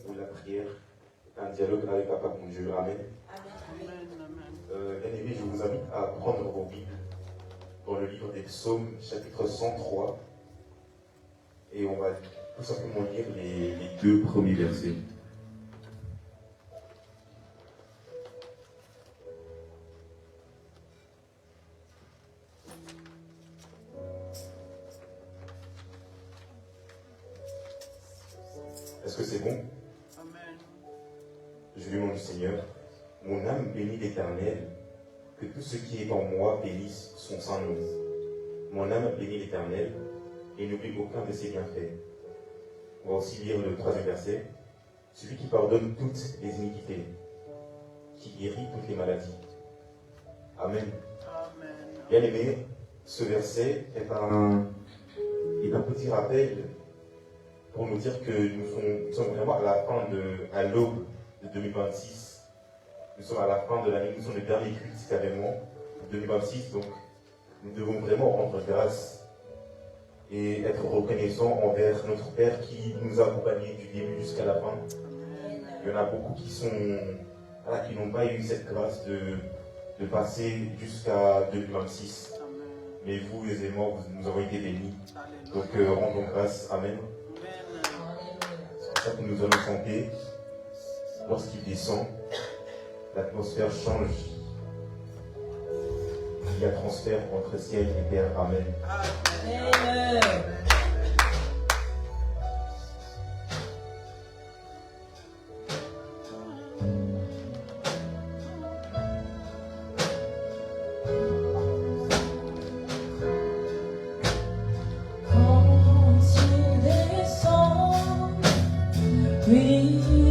où la prière est un dialogue avec Papa mon Dieu. Amen. Bien aimés, je vous invite à prendre vos Bibles dans le livre des Psaumes, chapitre 103. Et on va tout simplement lire les deux premiers versets. Est-ce que c'est bon? Amen. Je lui demande du Seigneur, mon âme bénit l'Éternel, que tout ce qui est en moi bénisse son saint nom. Mon âme bénit l'Éternel, et n'oublie aucun de ses bienfaits. On va aussi lire le troisième verset. Celui qui pardonne toutes les iniquités, qui guérit toutes les maladies. Amen. Amen. Bien aimé, ce verset est un petit rappel pour nous dire que nous sommes vraiment à l'aube de 2026. Nous sommes à la fin de l'année, nous sommes le dernier culte carrément de 2026, donc nous devons vraiment rendre grâce et être reconnaissants envers notre Père qui nous a accompagnés du début jusqu'à la fin. Il y en a beaucoup qui n'ont pas eu cette grâce de passer jusqu'à 2026. Mais vous, aisément, nous avons été bénis. Donc rendons grâce. Amen. C'est pour ça que nous allons chanter. Lorsqu'il descend, l'atmosphère change. Il y a transfert entre ciel et terre. Amen. Amen. Descend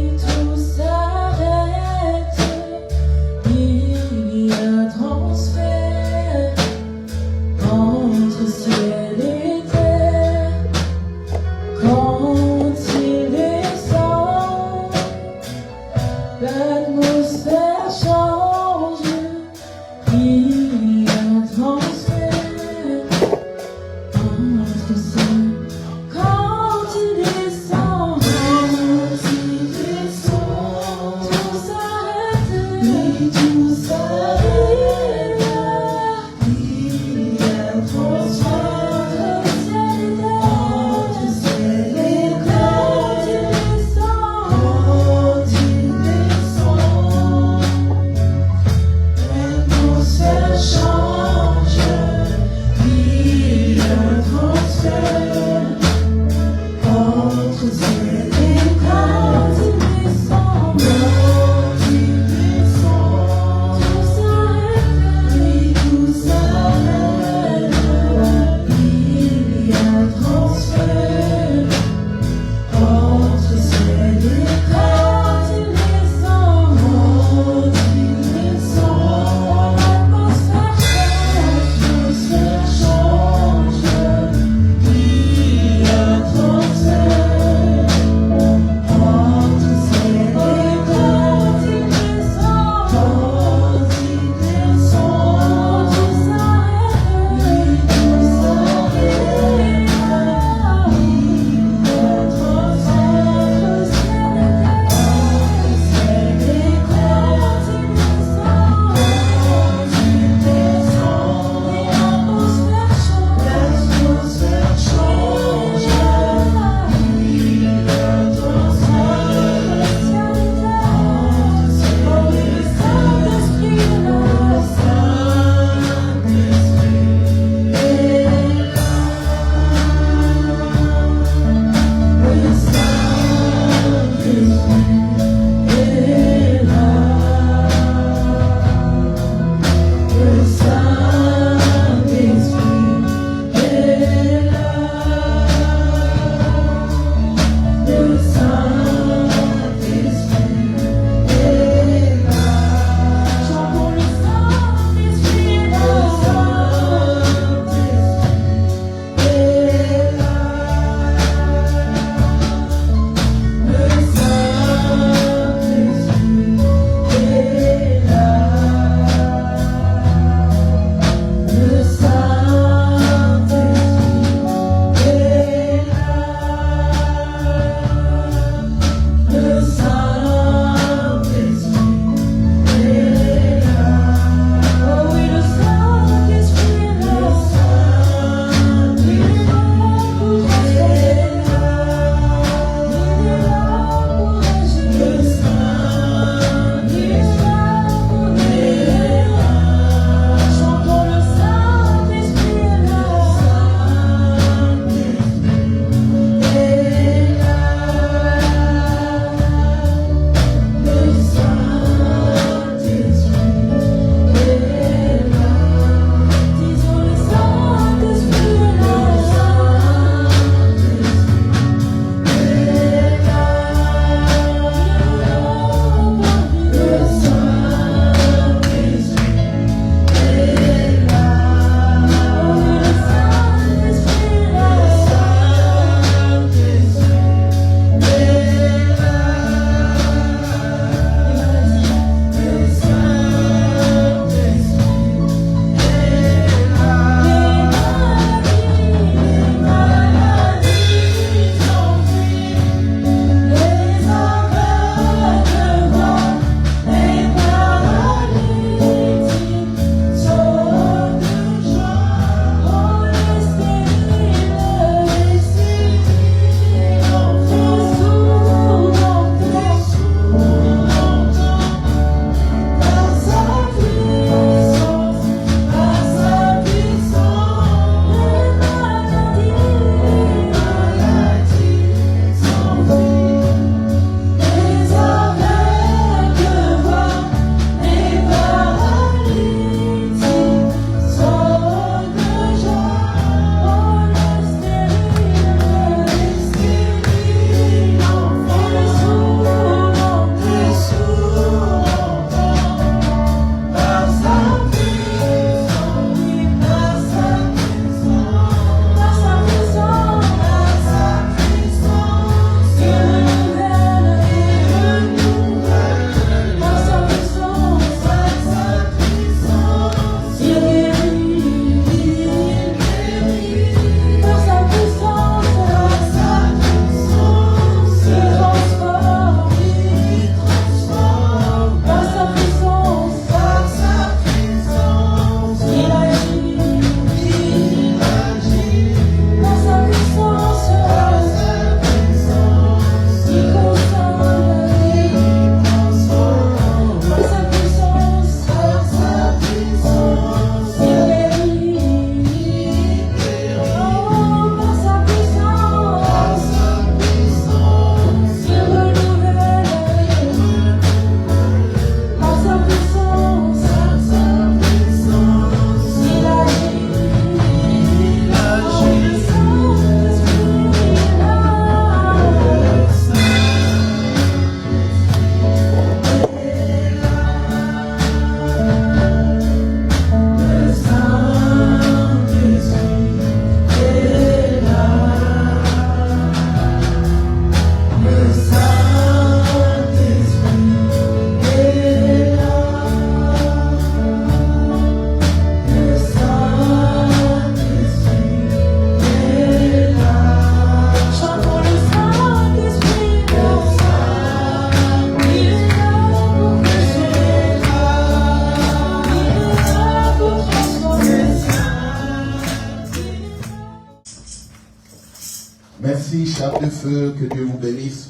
frappe de feu, que Dieu vous bénisse.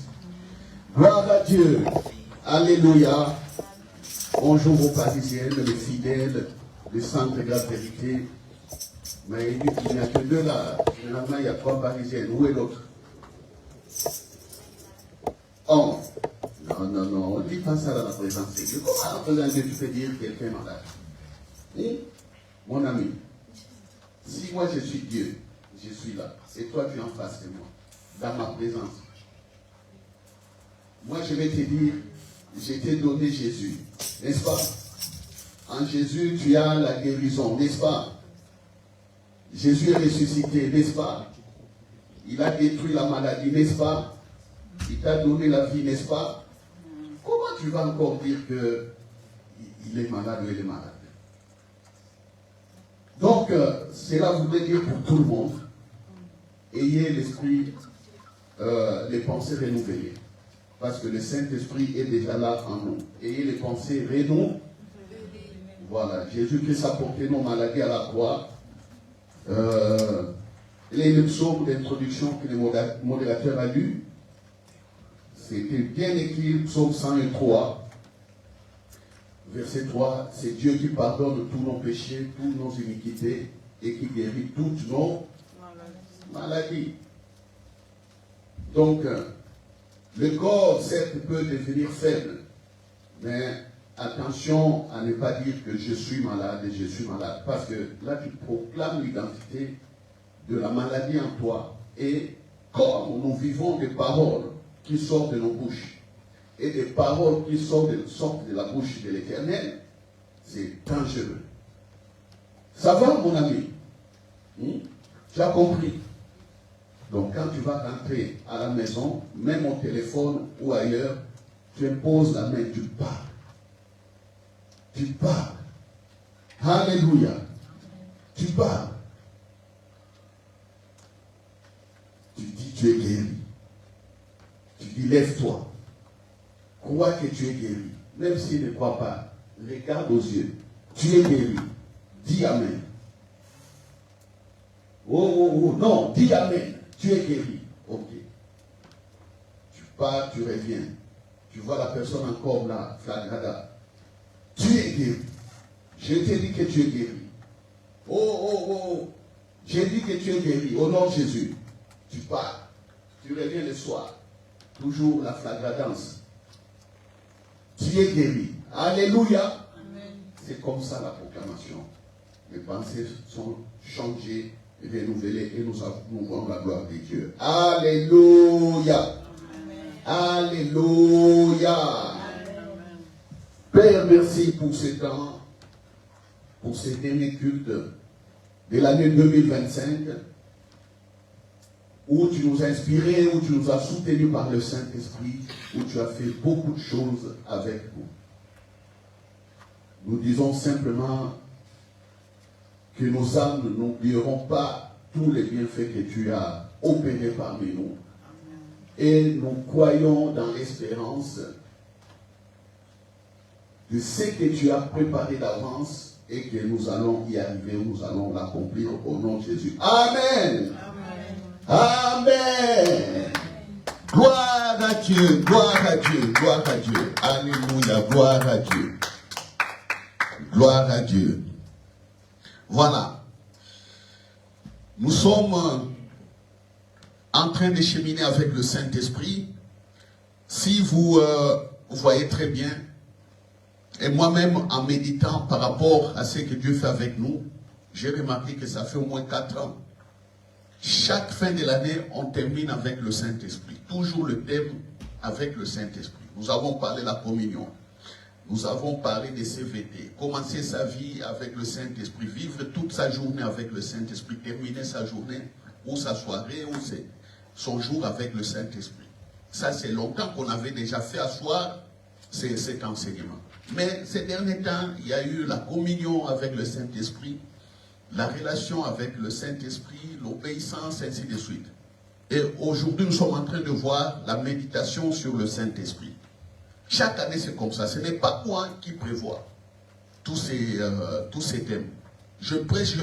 Gloire à Dieu. Alléluia. Bonjour aux Parisiennes, les fidèles, les Centre Grâce Vérité. Mais il n'y a que deux là. Généralement, il y a 3 Parisiennes. Où est l'autre? Oh. Non. On ne dit pas ça dans la présence de Dieu. Comment en présence de Dieu tu peux dire quelqu'un est malade? Mon ami, si moi je suis Dieu, je suis là, et toi tu es en face de moi, dans ma présence, moi je vais te dire, je t'ai donné Jésus, n'est-ce pas? En Jésus tu as la guérison, n'est-ce pas? Jésus est ressuscité, n'est-ce pas? Il a détruit la maladie, n'est-ce pas? Il t'a donné la vie, n'est-ce pas? Comment tu vas encore dire qu'il est malade ou il est malade? Donc, cela voudrait dire pour tout le monde, ayez l'esprit, les pensées renouvelées. Parce que le Saint-Esprit est déjà là en nous. Ayez les pensées renouvelées. Voilà, Jésus-Christ a porté nos maladies à la croix. Et le psaume d'introduction que le modérateur a lu, c'était bien écrit, psaume 103. Verset 3, c'est Dieu qui pardonne tous nos péchés, toutes nos iniquités et qui guérit toutes nos maladies. Donc, le corps, certes, peut devenir faible, mais attention à ne pas dire que je suis malade et je suis malade. Parce que là, tu proclames l'identité de la maladie en toi. Et comme nous vivons des paroles qui sortent de nos bouches, et des paroles qui sortent de la bouche de l'Éternel, c'est dangereux. Ça va, mon ami? Tu as compris? Donc, quand tu vas rentrer à la maison, même au téléphone ou ailleurs, tu imposes la main, tu parles. Tu parles. Alléluia. Tu parles. Tu dis, tu es guéri. Tu dis, lève-toi. Crois que tu es guéri. Même s'il ne croit pas, regarde aux yeux. Tu es guéri. Dis Amen. Oh, non, dis Amen. Tu es guéri. Ok. Tu pars, tu reviens. Tu vois la personne encore là, flagrada. Tu es guéri. Je t'ai dit que tu es guéri. Oh. J'ai dit que tu es guéri. Au nom de Jésus. Tu pars. Tu reviens le soir. Toujours la flagradance. Tu es guéri. Alléluia. C'est comme ça la proclamation. Les pensées sont changées, renouvelées et nous avons la gloire de Dieu. Alléluia. Alléluia. Père, merci pour ce temps, pour ces derniers cultes de l'année 2025, où tu nous as inspirés, où tu nous as soutenus par le Saint-Esprit, où tu as fait beaucoup de choses avec nous. Nous disons simplement que nos âmes n'oublieront pas tous les bienfaits que tu as opérés parmi nous. Et nous croyons dans l'espérance de ce que tu as préparé d'avance et que nous allons y arriver, nous allons l'accomplir au nom de Jésus. Amen. Amen. Gloire à Dieu, gloire à Dieu, gloire à Dieu. Alléluia, gloire à Dieu. Gloire à Dieu. Voilà. Nous sommes en train de cheminer avec le Saint-Esprit. Si vous voyez très bien, et moi-même en méditant par rapport à ce que Dieu fait avec nous, j'ai remarqué que ça fait au moins 4 ans. Chaque fin de l'année, on termine avec le Saint-Esprit. Toujours le thème avec le Saint-Esprit. Nous avons parlé de la communion. Nous avons parlé des CVT. Commencer sa vie avec le Saint-Esprit. Vivre toute sa journée avec le Saint-Esprit. Terminer sa journée ou sa soirée ou son jour avec le Saint-Esprit. Ça, c'est longtemps qu'on avait déjà fait asseoir cet enseignement. Mais ces derniers temps, il y a eu la communion avec le Saint-Esprit, la relation avec le Saint-Esprit, l'obéissance, ainsi de suite. Et aujourd'hui, nous sommes en train de voir la méditation sur le Saint-Esprit. Chaque année, c'est comme ça. Ce n'est pas moi qui prévois tous ces thèmes. Je prêche,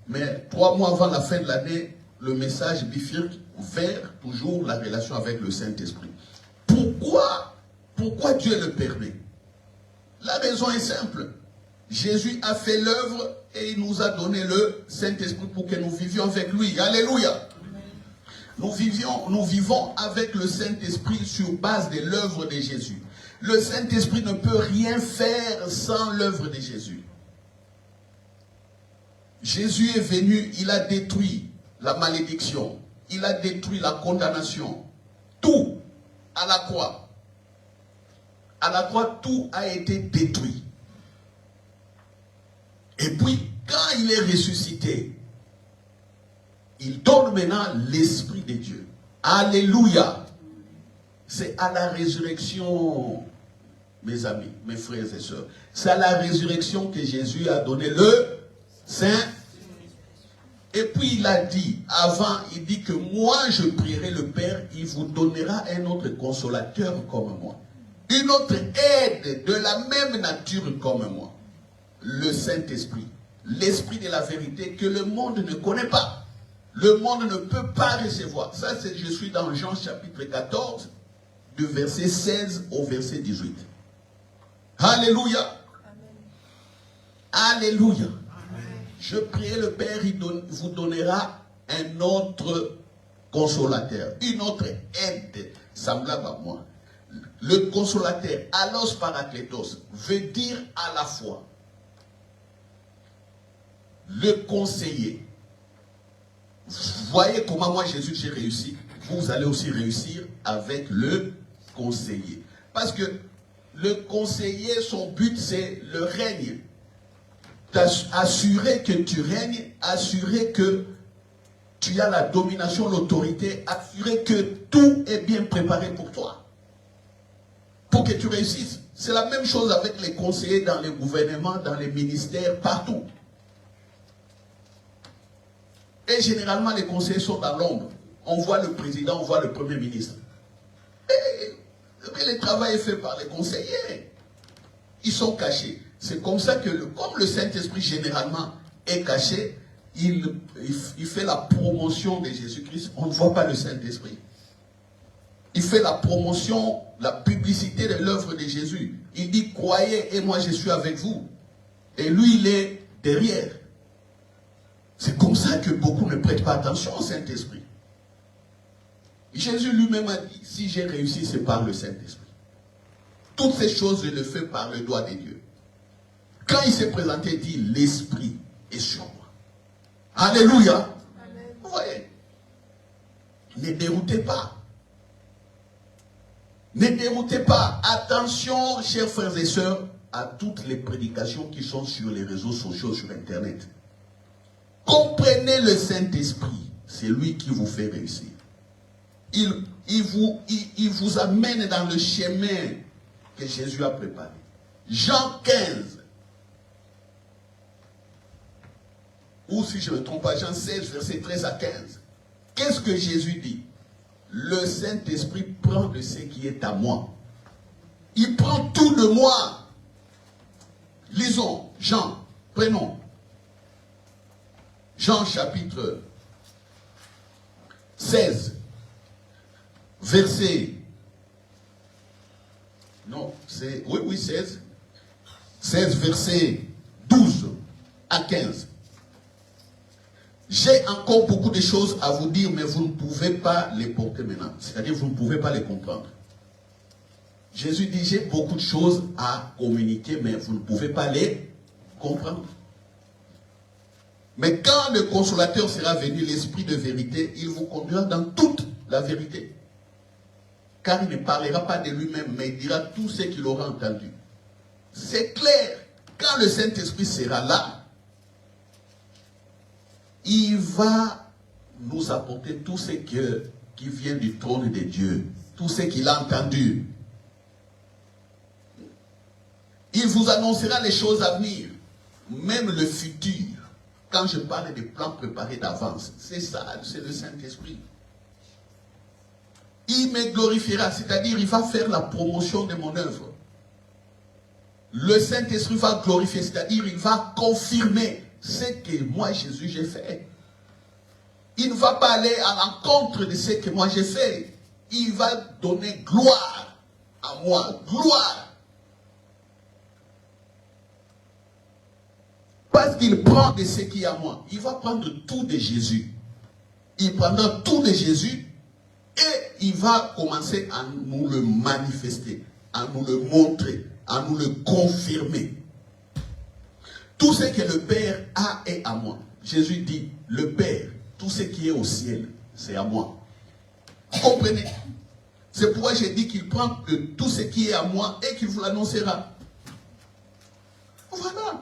mais 3 mois avant la fin de l'année, le message bifurque vers toujours la relation avec le Saint-Esprit. Pourquoi Dieu le permet? La raison est simple. Jésus a fait l'œuvre et il nous a donné le Saint-Esprit pour que nous vivions avec lui. Alléluia. Nous vivons avec le Saint-Esprit sur base de l'œuvre de Jésus. Le Saint-Esprit ne peut rien faire sans l'œuvre de Jésus. Jésus est venu, il a détruit la malédiction, il a détruit la condamnation. Tout à la croix. À la croix, tout a été détruit. Et puis, quand il est ressuscité, il donne maintenant l'Esprit de Dieu. Alléluia. C'est à la résurrection, mes amis, mes frères et sœurs. C'est à la résurrection que Jésus a donné le Saint. Et puis il a dit, avant, il dit que moi je prierai le Père, il vous donnera un autre consolateur comme moi. Une autre aide de la même nature comme moi. Le Saint-Esprit. L'Esprit de la vérité que le monde ne connaît pas. Le monde ne peut pas recevoir. Ça, c'est, je suis dans Jean chapitre 14, du verset 16 au verset 18. Alléluia. Alléluia. Je prie le Père, il vous donnera un autre consolateur, une autre aide semblable à moi. Le consolateur, allos parakletos, veut dire à la fois le conseiller. Vous voyez comment moi Jésus j'ai réussi. Vous allez aussi réussir avec le conseiller. Parce que le conseiller, son but c'est le règne. Assurer que tu règnes, assurer que tu as la domination, l'autorité, assurer que tout est bien préparé pour toi. Pour que tu réussisses. C'est la même chose avec les conseillers dans les gouvernements, dans les ministères, partout. Et généralement, les conseillers sont dans l'ombre. On voit le président, on voit le premier ministre. Mais le travail est fait par les conseillers. Ils sont cachés. C'est comme ça que, comme le Saint-Esprit généralement est caché, il fait la promotion de Jésus-Christ. On ne voit pas le Saint-Esprit. Il fait la promotion, la publicité de l'œuvre de Jésus. Il dit, croyez et moi je suis avec vous. Et lui, il est derrière. C'est comme ça que beaucoup ne prêtent pas attention au Saint-Esprit. Jésus lui-même a dit, si j'ai réussi, c'est par le Saint-Esprit. Toutes ces choses, je le fais par le doigt de Dieu. Quand il s'est présenté, il dit, l'Esprit est sur moi. Alléluia. Amen. Vous voyez. Ne déroutez pas. Ne déroutez pas. Attention, chers frères et sœurs, à toutes les prédications qui sont sur les réseaux sociaux, sur Internet. Comprenez le Saint-Esprit. C'est lui qui vous fait réussir. Il vous amène dans le chemin que Jésus a préparé. Jean 15. Ou si je ne me trompe pas, Jean 16, verset 13 à 15. Qu'est-ce que Jésus dit? Le Saint-Esprit prend de ce qui est à moi. Il prend tout de moi. Lisons, Jean, prenons. Jean chapitre 16, verset... Non, c'est... Oui, 16. 16, verset 12 à 15. J'ai encore beaucoup de choses à vous dire, mais vous ne pouvez pas les porter maintenant. C'est-à-dire, vous ne pouvez pas les comprendre. Jésus dit, j'ai beaucoup de choses à communiquer, mais vous ne pouvez pas les comprendre. Mais quand le consolateur sera venu, l'Esprit de vérité, il vous conduira dans toute la vérité. Car il ne parlera pas de lui-même, mais il dira tout ce qu'il aura entendu. C'est clair. Quand le Saint-Esprit sera là, il va nous apporter tout ce qui vient du trône de Dieu. Tout ce qu'il a entendu. Il vous annoncera les choses à venir. Même le futur. Quand je parle des plans préparés d'avance. C'est ça, c'est le Saint-Esprit. Il me glorifiera. C'est-à-dire, il va faire la promotion de mon œuvre. Le Saint-Esprit va glorifier. C'est-à-dire, il va confirmer ce que moi, Jésus, j'ai fait. Il ne va pas aller à l'encontre de ce que moi j'ai fait. Il va donner gloire à moi. Gloire. Parce qu'il prend de ce qui est à moi. Il va prendre tout de Jésus. Il prendra tout de Jésus et il va commencer à nous le manifester, à nous le montrer, à nous le confirmer. Tout ce que le Père a est à moi. Jésus dit, le Père, tout ce qui est au ciel, c'est à moi. Vous comprenez? C'est pourquoi j'ai dit qu'il prend de tout ce qui est à moi et qu'il vous l'annoncera. Voilà.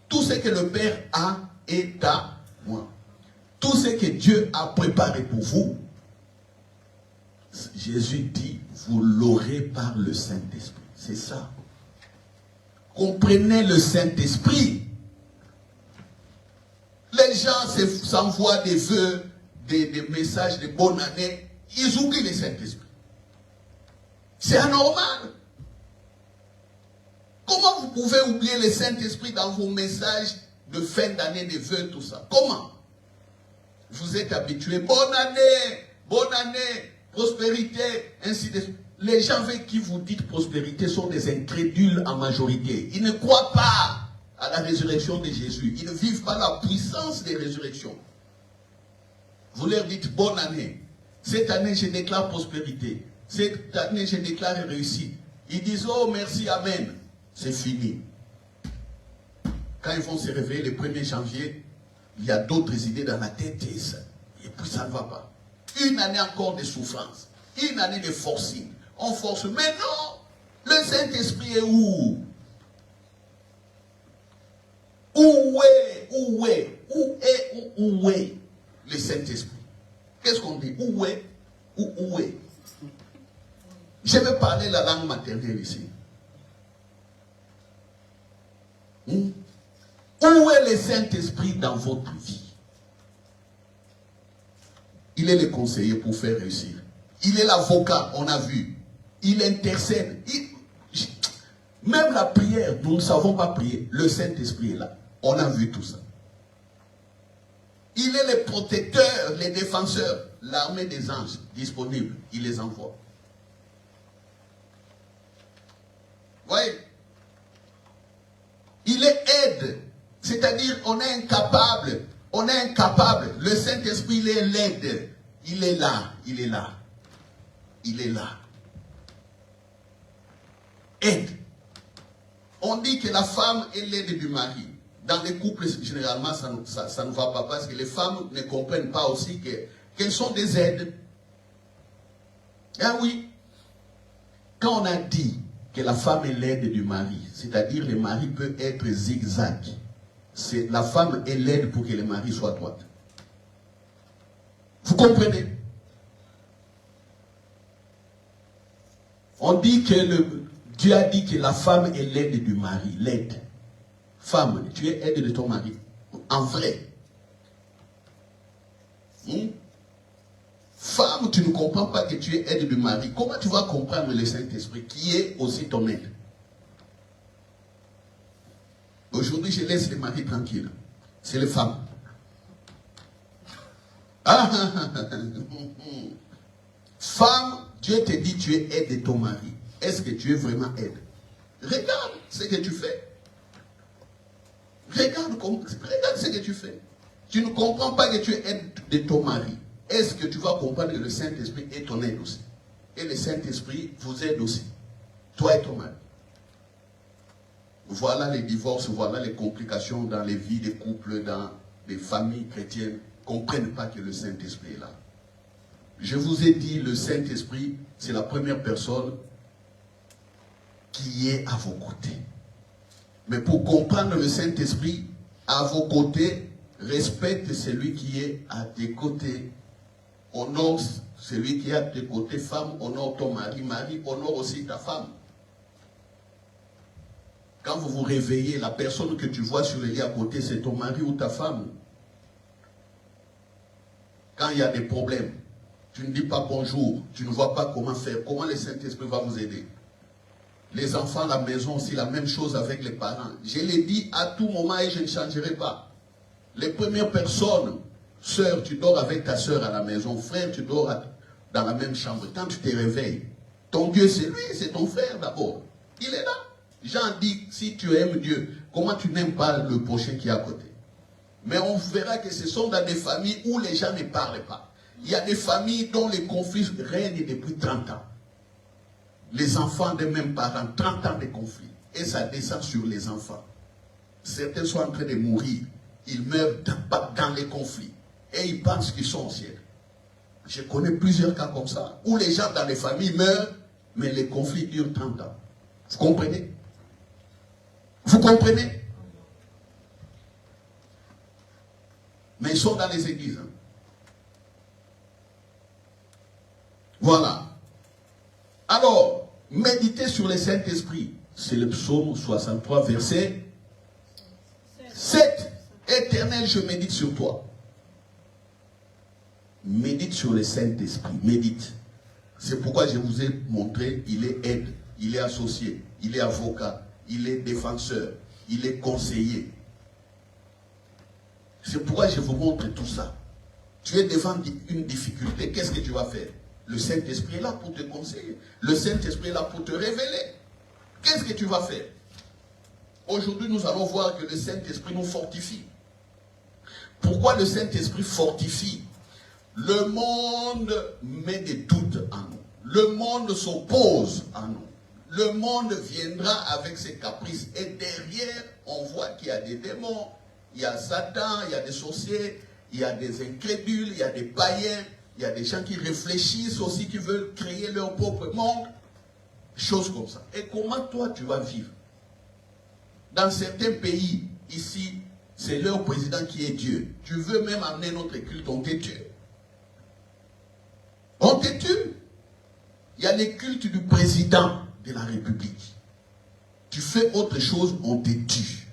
Tout ce que le Père a est à moi. Tout ce que Dieu a préparé pour vous, Jésus dit, vous l'aurez par le Saint-Esprit. C'est ça. Comprenez le Saint-Esprit. Les gens s'envoient des vœux, des messages de bonne année. Ils oublient le Saint-Esprit. C'est anormal. Comment vous pouvez oublier le Saint-Esprit dans vos messages de fin d'année, des vœux, tout ça? Comment? Vous êtes habitués. Bonne année, prospérité, ainsi de suite. Les gens avec qui vous dites prospérité sont des incrédules en majorité. Ils ne croient pas à la résurrection de Jésus. Ils ne vivent pas la puissance des résurrections. Vous leur dites bonne année. Cette année, je déclare prospérité. Cette année, je déclare réussite. Ils disent, oh merci, amen. C'est fini. Quand ils vont se réveiller le 1er janvier, il y a d'autres idées dans la tête et puis ça ne va pas. Une année encore de souffrance. Une année de forcing. On force. Mais non, le Saint-Esprit est où? Où est le Saint-Esprit? Qu'est-ce qu'on dit? Où est? Où est? Je vais parler la langue maternelle ici. Où est le Saint-Esprit dans votre vie? Il est le conseiller pour faire réussir. Il est l'avocat, on a vu. Il intercède. Même la prière, nous ne savons pas prier. Le Saint-Esprit est là. On a vu tout ça. Il est le protecteur, les défenseurs, l'armée des anges disponible. Il les envoie. Voyez? Il est aide. C'est-à-dire, on est incapable. On est incapable. Le Saint-Esprit, il est l'aide. Il est là. Il est là. Il est là. Aide. On dit que la femme est l'aide du mari. Dans les couples, généralement, ça ne va pas parce que les femmes ne comprennent pas aussi qu'elles sont des aides. Ah oui. Quand on a dit que la femme est l'aide du mari, c'est-à-dire le mari peut être zigzag. La femme est l'aide pour que le mari soit droit. Vous comprenez? On dit que Dieu a dit que la femme est l'aide du mari, l'aide. Femme, tu es aide de ton mari. En vrai. Femme, tu ne comprends pas que tu es aide du mari. Comment tu vas comprendre le Saint-Esprit qui est aussi ton aide? Aujourd'hui, je laisse les maris tranquilles. C'est les femmes. Femme, Dieu te dit tu es aide de ton mari. Est-ce que tu es vraiment aide? Regarde ce que tu fais. Regarde ce que tu fais. Tu ne comprends pas que tu es aide de ton mari. Est-ce que tu vas comprendre que le Saint-Esprit est ton aide aussi? Et le Saint-Esprit vous aide aussi. Toi et ton mari. Voilà les divorces, voilà les complications dans les vies des couples, dans les familles chrétiennes. Ne comprennent pas que le Saint-Esprit est là. Je vous ai dit, le Saint-Esprit, c'est la première personne qui est à vos côtés. Mais pour comprendre le Saint-Esprit, à vos côtés, respecte celui qui est à tes côtés. Honore celui qui est à tes côtés, femme, honore ton mari, mari, honore aussi ta femme. Quand vous vous réveillez, la personne que tu vois sur le lit à côté, c'est ton mari ou ta femme. Quand il y a des problèmes, tu ne dis pas bonjour, tu ne vois pas comment faire, comment le Saint-Esprit va vous aider. Les enfants à la maison aussi, la même chose avec les parents. Je l'ai dit à tout moment et je ne changerai pas. Les premières personnes Sœur, tu dors avec ta sœur à la maison. Frère, tu dors dans la même chambre. Quand tu te réveilles, ton Dieu, c'est lui, c'est ton frère d'abord. Il est là. Jean dit, si tu aimes Dieu, comment tu n'aimes pas le prochain qui est à côté? Mais on verra que ce sont dans des familles où les gens ne parlent pas. Il y a des familles dont les conflits règnent depuis 30 ans. Les enfants des mêmes parents, 30 ans de conflits. Et ça descend sur les enfants. Certains sont en train de mourir. Ils meurent dans les conflits. Et ils pensent qu'ils sont au ciel. Je connais plusieurs cas comme ça, où les gens dans les familles meurent, mais les conflits durent 30 ans. Vous comprenez? Vous comprenez? Mais ils sont dans les églises. Hein. Voilà. Alors, méditez sur le Saint-Esprit. C'est le psaume 63, verset 7. Éternel, je médite sur toi. Médite sur le Saint-Esprit. Médite. C'est pourquoi je vous ai montré, il est aide, il est associé, il est avocat, il est défenseur, il est conseiller. C'est pourquoi je vous montre tout ça. Tu es devant une difficulté, qu'est-ce que tu vas faire? Le Saint-Esprit est là pour te conseiller. Le Saint-Esprit est là pour te révéler. Qu'est-ce que tu vas faire? Aujourd'hui, nous allons voir que le Saint-Esprit nous fortifie. Pourquoi le Saint-Esprit fortifie? Le monde met des doutes en nous. Le monde s'oppose à nous. Le monde viendra avec ses caprices. Et derrière, on voit qu'il y a des démons, il y a Satan, il y a des sorciers, il y a des incrédules, il y a des païens, il y a des gens qui réfléchissent aussi, qui veulent créer leur propre monde. Choses comme ça. Et comment toi tu vas vivre? Dans certains pays, ici, c'est leur président qui est Dieu. Tu veux même amener notre culte, on te tue. On te tue. Il y a les cultes du président de la République. Tu fais autre chose, on te tue.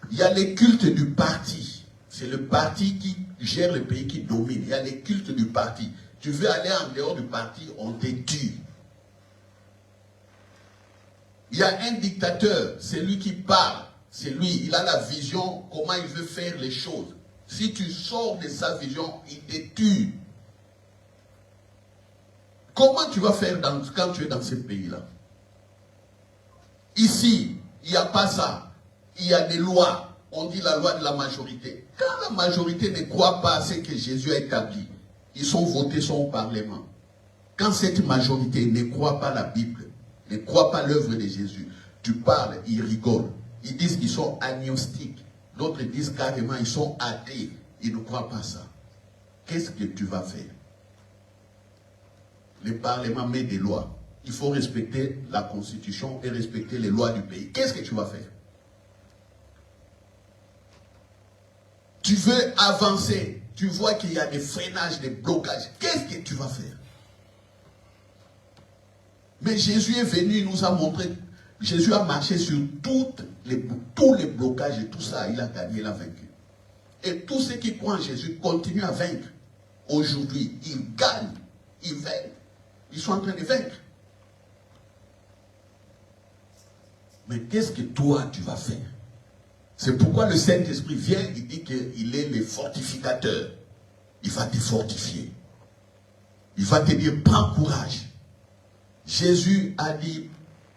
Il y a les cultes du parti. C'est le parti qui gère le pays, qui domine. Il y a les cultes du parti. Tu veux aller en dehors du parti, on te tue. Il y a un dictateur, c'est lui qui parle. C'est lui, il a la vision, comment il veut faire les choses. Si tu sors de sa vision, il te tue. Comment tu vas faire quand tu es dans ce pays-là? Ici, il n'y a pas ça. Il y a des lois. On dit la loi de la majorité. Quand la majorité ne croit pas à ce que Jésus a établi, ils sont votés, sont au Parlement. Quand cette majorité ne croit pas la Bible, ne croit pas l'œuvre de Jésus, tu parles, ils rigolent. Ils disent qu'ils sont agnostiques. D'autres disent carrément ils sont athées. Ils ne croient pas ça. Qu'est-ce que tu vas faire? Le Parlement met des lois. Il faut respecter la Constitution et respecter les lois du pays. Qu'est-ce que tu vas faire? Tu veux avancer. Tu vois qu'il y a des freinages, des blocages. Qu'est-ce que tu vas faire? Mais Jésus est venu, il nous a montré. Jésus a marché sur tous les blocages et tout ça. Il a gagné, il a vaincu. Et tous ceux qui croient en Jésus continuent à vaincre. Aujourd'hui, ils gagnent, ils vainquent. Ils sont en train de vaincre. Mais qu'est-ce que toi, tu vas faire? C'est pourquoi le Saint-Esprit vient, il dit qu'il est le fortificateur. Il va te fortifier. Il va te dire, prends courage. Jésus a dit,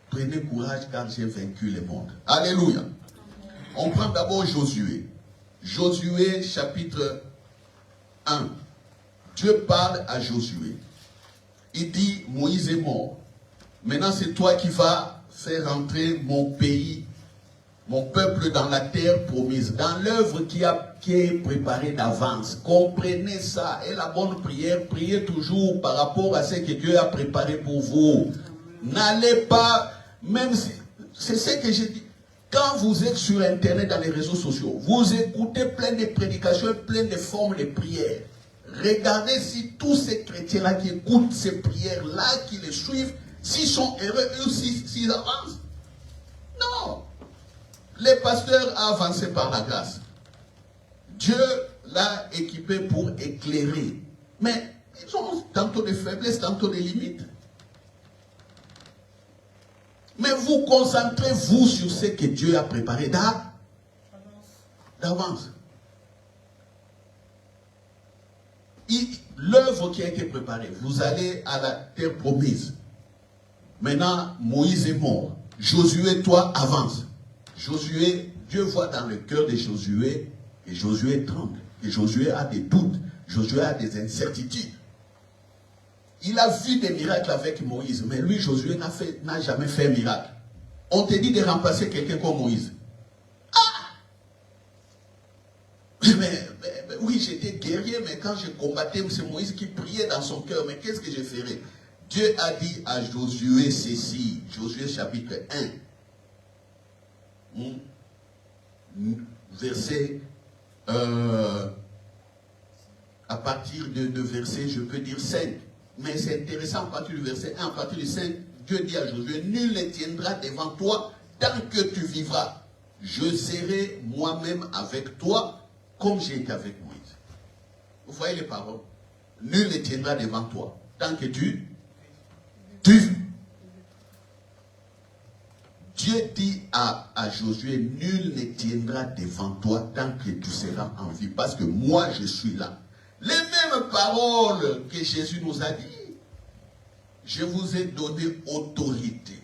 prenez courage car j'ai vaincu le monde. Alléluia. On prend d'abord Josué. Josué chapitre 1. Dieu parle à Josué. Il dit, Moïse est mort. Maintenant c'est toi qui vas faire entrer mon pays, mon peuple dans la terre promise, dans l'œuvre qui est préparée d'avance. Comprenez ça. Et la bonne prière, priez toujours par rapport à ce que Dieu a préparé pour vous. N'allez pas, même si, c'est ce que j'ai dit. Quand vous êtes sur Internet, dans les réseaux sociaux, vous écoutez plein de prédications, plein de formes de prières. Regardez si tous ces chrétiens-là qui écoutent ces prières-là, qui les suivent, s'ils sont heureux, eux aussi, s'ils avancent. Non. Les pasteurs ont avancé par la grâce. Dieu l'a équipé pour éclairer. Mais ils ont tantôt des faiblesses, tantôt des limites. Mais vous concentrez-vous sur ce que Dieu a préparé d'avance. L'œuvre qui a été préparée, vous allez à la terre promise. Maintenant, Moïse est mort. Josué, toi, avance. Josué, Dieu voit dans le cœur de Josué, et Josué tremble. Et Josué a des doutes. Josué a des incertitudes. Il a vu des miracles avec Moïse, mais lui, Josué, n'a jamais fait un miracle. On te dit de remplacer quelqu'un comme Moïse. Oui, j'étais guerrier, mais quand je combattais, c'est Moïse qui priait dans son cœur. Mais qu'est-ce que je ferais? Dieu a dit à Josué ceci, Josué chapitre 1, verset, à partir de verset, je peux dire 5. Mais c'est intéressant, à partir du verset 1, à partir du 5, Dieu dit à Josué, nul ne tiendra devant toi tant que tu vivras. Je serai moi-même avec toi, comme j'ai été avec Moïse. Vous voyez les paroles? Nul ne tiendra devant toi tant que tu. Dieu dit à Josué, nul ne tiendra devant toi tant que tu seras en vie, parce que moi je suis là. Les mêmes paroles que Jésus nous a dit. Je vous ai donné autorité,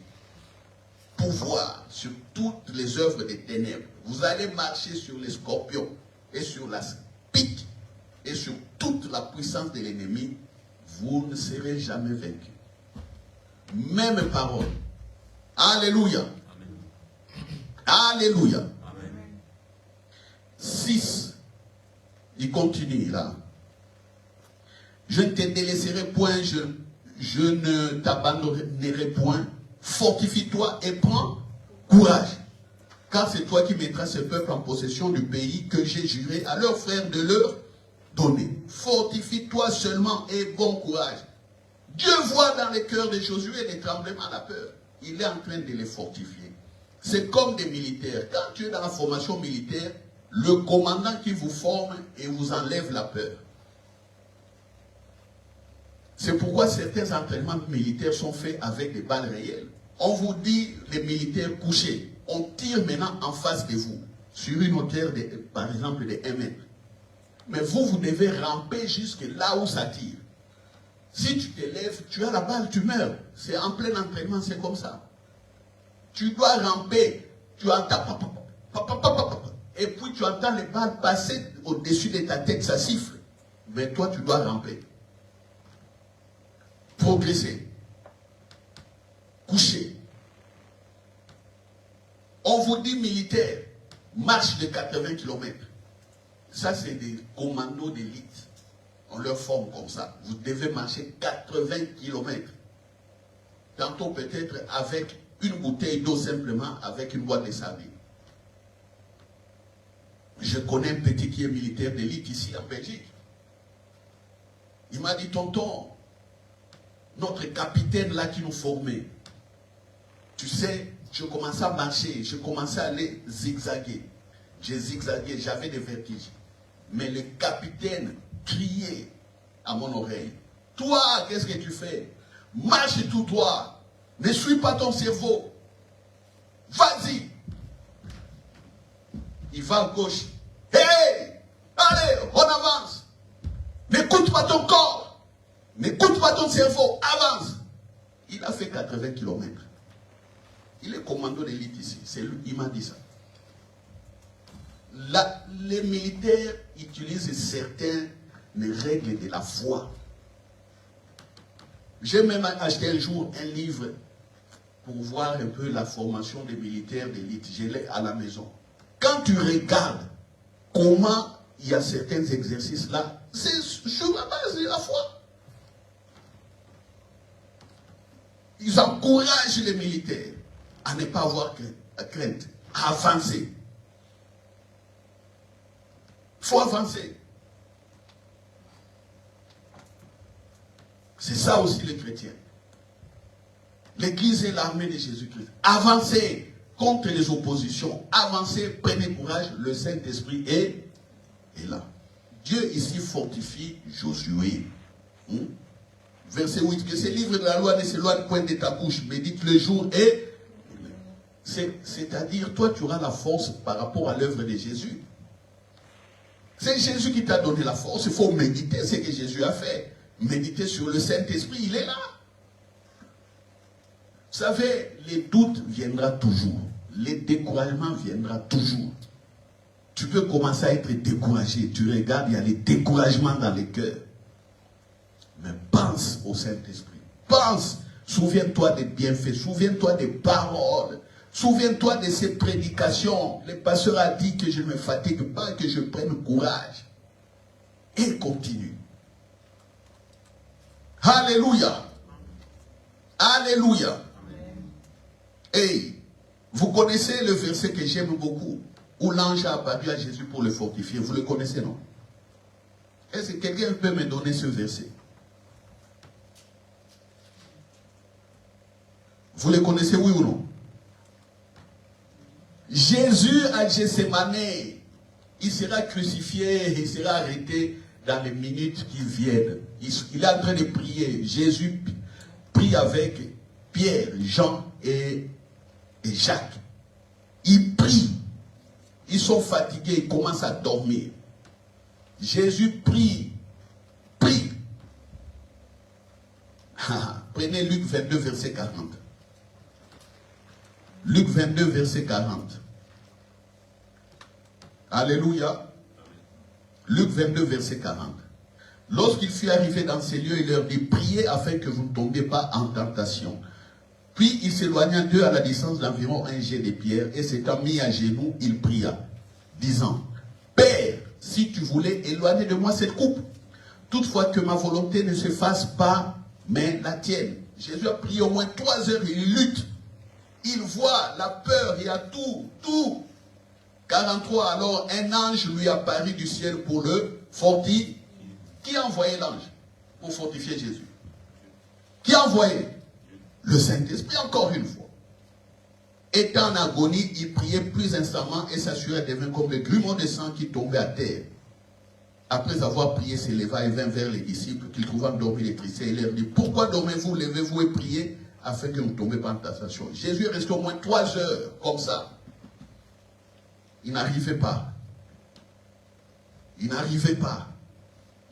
pouvoir sur toutes les œuvres des ténèbres. Vous allez marcher sur les scorpions et sur la pique et sur toute la puissance de l'ennemi. Vous ne serez jamais vaincus. Même parole. Alléluia. Amen. Alléluia. Amen. 6. Il continue là. Je ne te délaisserai point, je ne t'abandonnerai point. Fortifie-toi et prends courage. Car c'est toi qui mettras ce peuple en possession du pays que j'ai juré à leurs frères de leur donner. Fortifie-toi seulement et bon courage. Dieu voit dans les cœurs de Josué des tremblements, la peur. Il est en train de les fortifier. C'est comme des militaires. Quand tu es dans la formation militaire, le commandant qui vous forme et vous enlève la peur. C'est pourquoi certains entraînements militaires sont faits avec des balles réelles. On vous dit, les militaires couchés, on tire maintenant en face de vous, sur une hauteur, par exemple, de 1 mètre. Mais vous devez ramper jusque là où ça tire. Si tu te lèves, tu as la balle, tu meurs. C'est en plein entraînement, c'est comme ça. Tu dois ramper, tu entends, et puis tu entends les balles passer au-dessus de ta tête, ça siffle. Mais toi, tu dois ramper. Progresser. Coucher. On vous dit militaire, marche de 80 km. Ça, c'est des commandos d'élite. On leur forme comme ça. Vous devez marcher 80 km. Tantôt peut-être avec une bouteille d'eau simplement, avec une boîte de sardines. Je connais un petit qui est militaire d'élite ici en Belgique. Il m'a dit, tonton, notre capitaine là qui nous formait, tu sais, je commençais à marcher, je commençais à aller zigzaguer. J'ai zigzagué, j'avais des vertiges. Mais le capitaine criait à mon oreille, toi, qu'est-ce que tu fais? Marche tout droit, ne suis pas ton cerveau. Vas-y. Il va à gauche. Hey, allez, on avance. N'écoute pas ton corps. N'écoute pas ton cerveau. Avance. Il a fait 80 km. Il est commando d'élite ici. C'est lui qui m'a dit ça. Les militaires utilisent certaines règles de la foi. J'ai même acheté un jour un livre pour voir un peu la formation des militaires d'élite. Je l'ai à la maison. Quand tu regardes comment il y a certains exercices là, c'est sur la base de la foi. Ils encouragent les militaires à ne pas avoir crainte, à avancer. Il faut avancer. C'est ça aussi les chrétiens. L'Église est l'armée de Jésus-Christ. Avancez contre les oppositions. Avancez, prenez courage. Le Saint-Esprit est là. Dieu ici fortifie Josué. Verset 8. Que ces livres de la loi ne s'éloignent point de ta bouche. Médite le jour et... C'est-à-dire, toi, tu auras la force par rapport à l'œuvre de Jésus. C'est Jésus qui t'a donné la force. Il faut méditer ce que Jésus a fait. Méditer sur le Saint-Esprit, il est là. Vous savez, les doutes viendront toujours. Les découragements viendront toujours. Tu peux commencer à être découragé. Tu regardes, il y a les découragements dans les cœurs. Mais pense au Saint-Esprit. Pense. Souviens-toi des bienfaits. Souviens-toi des paroles. Souviens-toi de ces prédications. Le pasteur a dit que je ne me fatigue pas, que je prenne courage. Et continue. Alléluia. Alléluia. Et vous connaissez le verset que j'aime beaucoup, où l'ange a apparu à Jésus pour le fortifier. Vous le connaissez, non? Est-ce que quelqu'un peut me donner ce verset? Vous le connaissez, oui ou non? Jésus à Gethsémane, il sera crucifié, il sera arrêté dans les minutes qui viennent. Il est en train de prier. Jésus prie avec Pierre, Jean et Jacques. Ils prient. Ils sont fatigués, ils commencent à dormir. Jésus prie. Prie. Prenez Luc 22, verset 40. Luc 22, verset 40. Alléluia. Luc 22, verset 40. Lorsqu'il fut arrivé dans ces lieux, il leur dit, priez afin que vous ne tombiez pas en tentation. Puis il s'éloigna d'eux à la distance d'environ un jet de pierre, et s'étant mis à genoux, il pria, disant, Père, si tu voulais éloigner de moi cette coupe, toutefois que ma volonté ne se fasse pas, mais la tienne. Jésus a prié au moins 3 heures, il lutte. Il voit la peur, il y a tout. 43, alors un ange lui apparut du ciel pour le fortifier. Qui a envoyé l'ange pour fortifier Jésus? Qui a envoyé? Le Saint-Esprit, encore une fois. Étant en agonie, il priait plus instamment et s'assurait de devint comme le grumeau de sang qui tombait à terre. Après avoir prié, s'éleva et vint vers les disciples qu'il trouva endormis et tristés. Il leur dit, pourquoi dormez-vous? Levez-vous et priez afin que vous ne tombiez pas en tentation. Jésus est resté au moins 3 heures comme ça. Il n'arrivait pas. Il n'arrivait pas.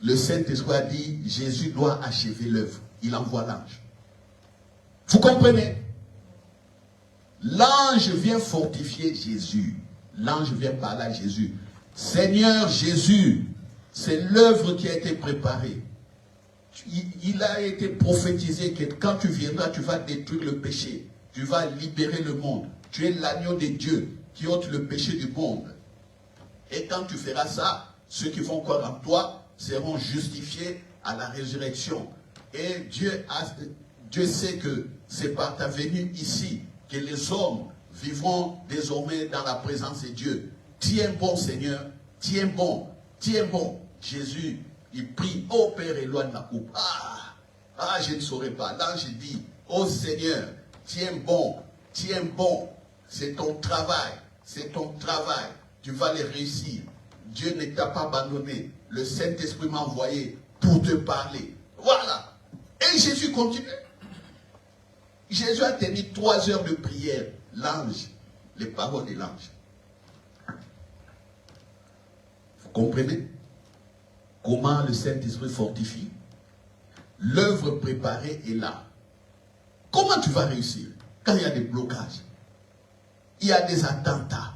Le Saint-Esprit a dit, Jésus doit achever l'œuvre. Il envoie l'ange. Vous comprenez? L'ange vient fortifier Jésus. L'ange vient parler à Jésus. Seigneur Jésus, c'est l'œuvre qui a été préparée. Il a été prophétisé que quand tu viendras, tu vas détruire le péché. Tu vas libérer le monde. Tu es l'agneau de Dieu qui ôte le péché du monde. Et quand tu feras ça, ceux qui vont croire en toi seront justifiés à la résurrection. Et Dieu sait que c'est par ta venue ici que les hommes vivront désormais dans la présence de Dieu. Tiens bon, Seigneur, tiens bon, tiens bon. Jésus, il prie, oh Père, éloigne la coupe. Je ne saurais pas. L'ange dit, oh Seigneur, tiens bon, c'est ton travail, tu vas les réussir. Dieu ne t'a pas abandonné. Le Saint-Esprit m'a envoyé pour te parler. Voilà. Et Jésus continue. Jésus a tenu 3 heures de prière. L'ange, les paroles de l'ange. Vous comprenez comment le Saint-Esprit fortifie? L'œuvre préparée est là. Comment tu vas réussir quand il y a des blocages? Il y a des attentats.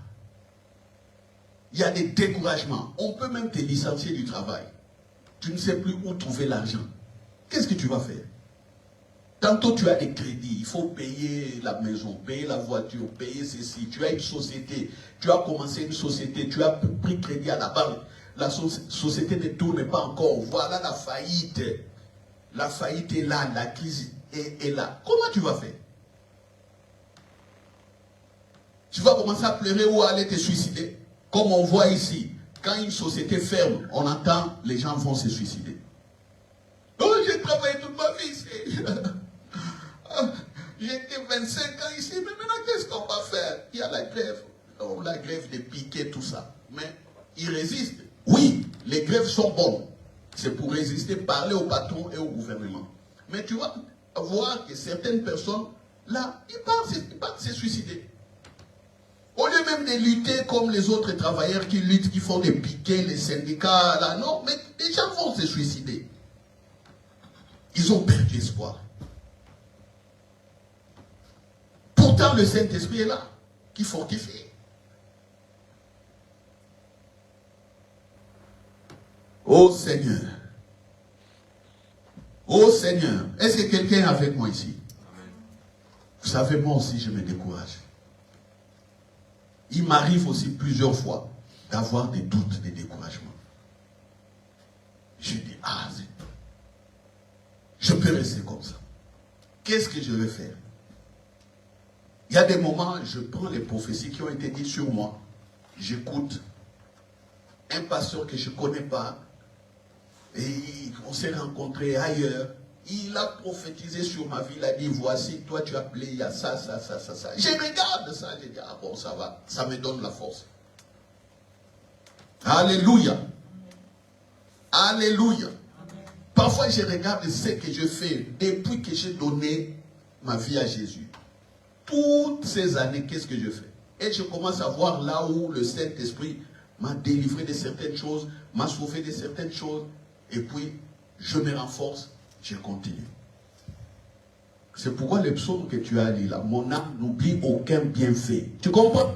Il y a des découragements. On peut même te licencier du travail. Tu ne sais plus où trouver l'argent. Qu'est-ce que tu vas faire? Tantôt tu as des crédits. Il faut payer la maison, payer la voiture, payer ceci. Tu as une société. Tu as commencé une société. Tu as pris crédit à la banque. La société ne tourne pas encore. Voilà la faillite. La faillite est là. La crise est là. Comment tu vas faire? Tu vas commencer à pleurer ou à aller te suicider. Comme on voit ici, quand une société ferme, on entend les gens vont se suicider. Oh, j'ai travaillé toute ma vie ici. J'étais 25 ans ici, mais maintenant qu'est-ce qu'on va faire? Il y a la grève. Oh, la grève des piquets, tout ça. Mais ils résistent. Oui, les grèves sont bonnes. C'est pour résister, parler au patron et au gouvernement. Mais tu vas voir que certaines personnes, là, ils partent se suicider. Au lieu même de de lutter comme les autres travailleurs qui luttent, qui font des piquets, les syndicats, là, non, mais les gens vont se suicider. Ils ont perdu espoir. Pourtant, le Saint-Esprit est là, qui fortifie. Oh Seigneur. Oh Seigneur. Est-ce que quelqu'un est avec moi ici? Vous savez, moi aussi, je me décourage. Il m'arrive aussi plusieurs fois d'avoir des doutes, des découragements. Je dis, ah, je peux rester comme ça. Qu'est-ce que je vais faire? Il y a des moments, je prends les prophéties qui ont été dites sur moi. J'écoute un pasteur que je ne connais pas. Et on s'est rencontrés ailleurs. Il a prophétisé sur ma vie. Il a dit, voici, toi tu as appelé, il y a ça, ça, ça, ça, ça. Je regarde ça, je dis, ah bon, ça va. Ça me donne la force. Alléluia. Alléluia. Parfois, je regarde ce que je fais depuis que j'ai donné ma vie à Jésus. Toutes ces années, qu'est-ce que je fais? Et je commence à voir là où le Saint-Esprit m'a délivré de certaines choses, m'a sauvé de certaines choses. Et puis, je me renforce, je continue. C'est pourquoi le psaume que tu as lu là, mon âme n'oublie aucun bienfait. Tu comprends?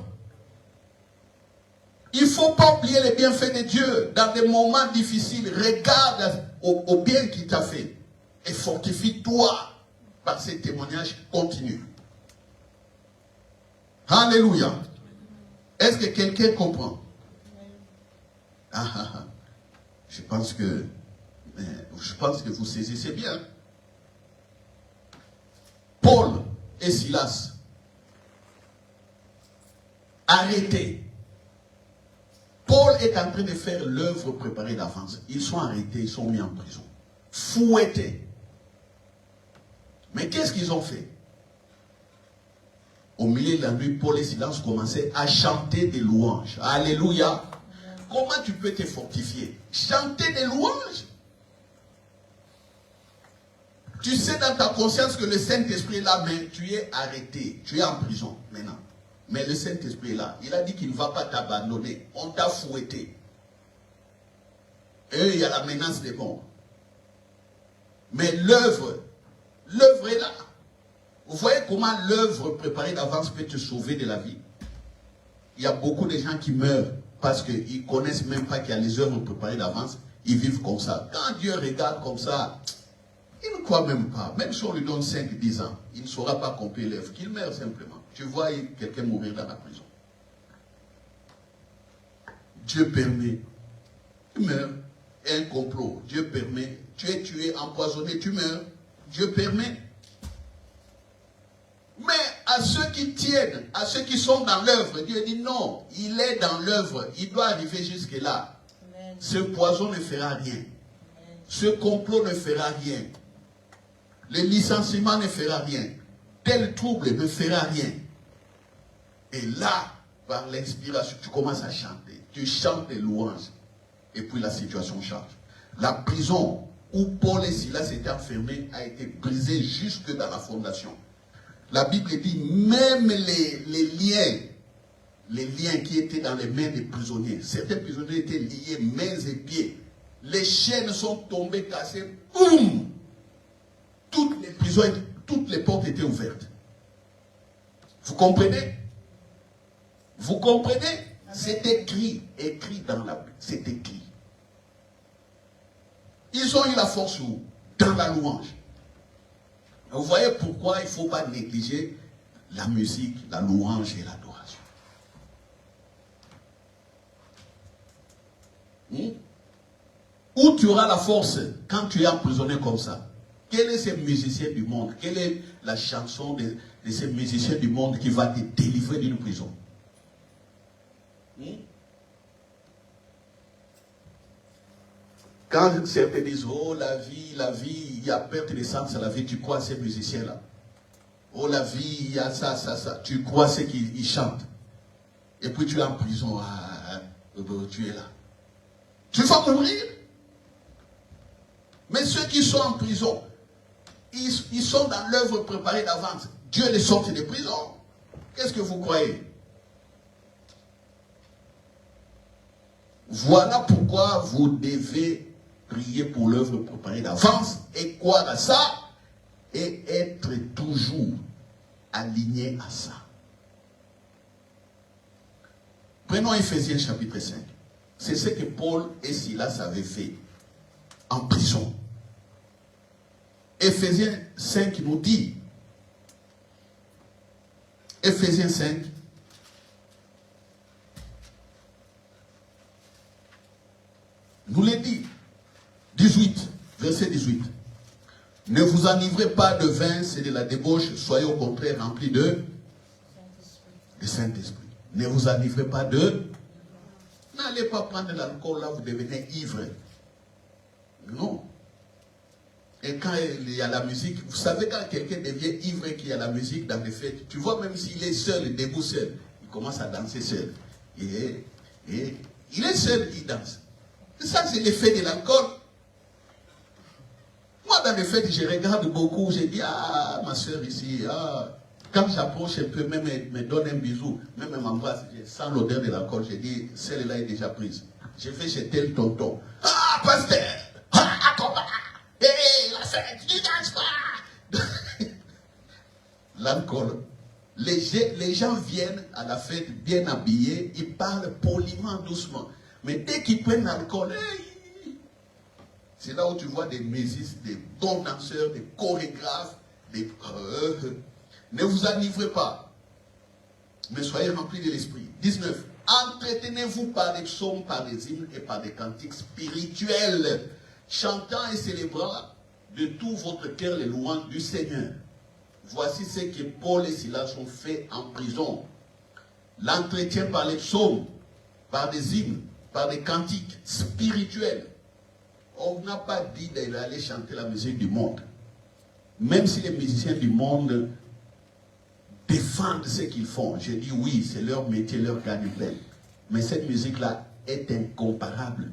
Il ne faut pas oublier les bienfaits de Dieu. Dans des moments difficiles, regarde au bien qu'il t'a fait. Et fortifie-toi par ces témoignages continus. Alléluia. Est-ce que quelqu'un comprend? Je pense que vous saisissez bien. Paul et Silas, arrêtés. Paul est en train de faire l'œuvre préparée d'avance. Ils sont arrêtés, ils sont mis en prison. Fouettés. Mais qu'est-ce qu'ils ont fait? Au milieu de la nuit, Paul et Silas commençaient à chanter des louanges. Alléluia. Comment tu peux te fortifier? Chanter des louanges. Tu sais dans ta conscience que le Saint-Esprit est là, mais tu es arrêté. Tu es en prison maintenant. Mais le Saint-Esprit est là. Il a dit qu'il ne va pas t'abandonner. On t'a fouetté. Et il y a la menace de mort. Mais l'œuvre est là. Vous voyez comment l'œuvre préparée d'avance peut te sauver de la vie? Il y a beaucoup de gens qui meurent parce qu'ils ne connaissent même pas qu'il y a les œuvres préparées d'avance. Ils vivent comme ça. Quand Dieu regarde comme ça, il ne croit même pas. Même si on lui donne 5-10 ans, il ne saura pas accomplir l'œuvre. Qu'il meurt simplement. Tu vois quelqu'un mourir dans la prison. Dieu permet. Tu meurs. Un complot. Dieu permet. Tu es tué, empoisonné, tu meurs. Dieu permet. Mais à ceux qui tiennent, à ceux qui sont dans l'œuvre, Dieu dit non, il est dans l'œuvre, il doit arriver jusque-là. Ce poison ne fera rien. Amen. Ce complot ne fera rien. Le licenciement ne fera rien. Tel trouble ne fera rien. Et là, par l'inspiration, tu commences à chanter. Tu chantes des louanges. Et puis la situation change. La prison où Paul et Silas étaient enfermés a été brisée jusque dans la fondation. La Bible dit même les liens qui étaient dans les mains des prisonniers. Certains prisonniers étaient liés mains et pieds. Les chaînes sont tombées, cassées. Boum! Toutes les prisons, toutes les portes étaient ouvertes. Vous comprenez? Vous comprenez? C'est écrit dans la Bible. C'est écrit. Ils ont eu la force où? Dans la louange. Vous voyez pourquoi il ne faut pas négliger la musique, la louange et l'adoration. Où tu auras la force quand tu es emprisonné comme ça? Quel est ce musicien du monde? Quelle est la chanson de ces musiciens du monde qui va te délivrer d'une prison? Quand certains disent, oh la vie, il y a perte de sens à la vie, tu crois à ces musiciens-là? Oh la vie, il y a ça, ça, ça. Tu crois à ceux qui chantent. Et puis tu es en prison, tu es là. Tu vas mourir. Mais ceux qui sont en prison, ils sont dans l'œuvre préparée d'avance. Dieu les sort de prison. Qu'est-ce que vous croyez? Voilà pourquoi vous devez prier pour l'œuvre préparée d'avance et croire à ça et être toujours aligné à ça. Prenons Éphésiens chapitre 5. C'est ce que Paul et Silas avaient fait en prison. Éphésiens 5 nous dit, Éphésiens 5, nous le dit, 18, verset 18. Ne vous enivrez pas de vin, c'est de la débauche, soyez au contraire remplis de Saint-Esprit. Ne vous enivrez pas de... N'allez pas prendre l'alcool, là vous devenez ivre. Non. Et quand il y a la musique, vous savez quand quelqu'un devient ivre et qu'il y a la musique dans les fêtes, tu vois même s'il est seul, debout seul, il commence à danser seul. Et il est seul, il danse. Ça c'est l'effet de l'alcool. Moi dans les fêtes, je regarde beaucoup, je dis, ah ma soeur ici, ah. Quand j'approche un peu, même me donne un bisou, même elle m'embrasse, je sens l'odeur de l'alcool, je dis, celle-là est déjà prise. Je fais chez tel tonton. Ah, pasteur! Ah, comment? Hé, la fête, tu danses pas! L'alcool. Les gens viennent à la fête bien habillés, ils parlent poliment, doucement. Mais dès qu'ils prennent l'alcool, c'est là où tu vois des musiciens, des bons danseurs, des chorégraphes, des... Ne vous enivrez pas, mais soyez remplis de l'esprit. 19. Entretenez-vous par des psaumes, par des hymnes et par des cantiques spirituels, chantant et célébrant de tout votre cœur les louanges du Seigneur. Voici ce que Paul et Silas ont fait en prison. L'entretien par les psaumes, par des hymnes, par des cantiques spirituels. On n'a pas dit d'aller chanter la musique du monde. Même si les musiciens du monde défendent ce qu'ils font. Je dis oui, c'est leur métier, leur gagne-pain. Mais cette musique-là est incomparable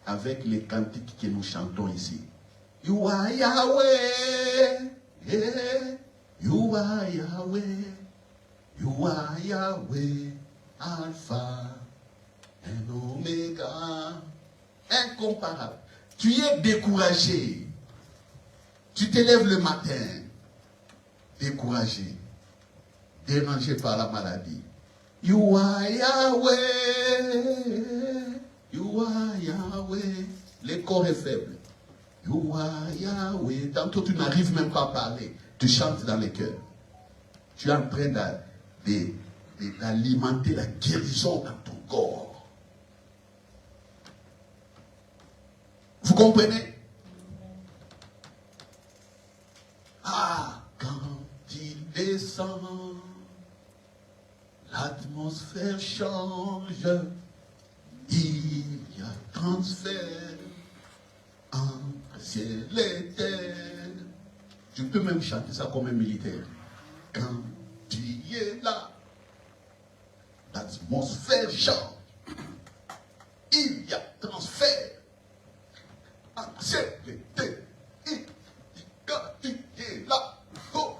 avec les cantiques que nous chantons ici. You are Yahweh, yeah. You are Yahweh, you are Yahweh, Alpha and Omega. Incomparable. Tu es découragé. Tu te lèves le matin, découragé, dérangé par la maladie. You are Yahweh, you are Yahweh. Le corps est faible. You are Yahweh. Tantôt tu n'arrives même pas à parler. Tu chantes dans les cœurs. Tu es en train d'alimenter la guérison dans ton corps. Vous comprenez? Ah, quand il descend, l'atmosphère change, il y a transfert entre ciel et terre. Tu peux même chanter ça comme un militaire. Quand tu es là, l'atmosphère change, il y a transfert entre ciel et terre. Quand tu es là, oh,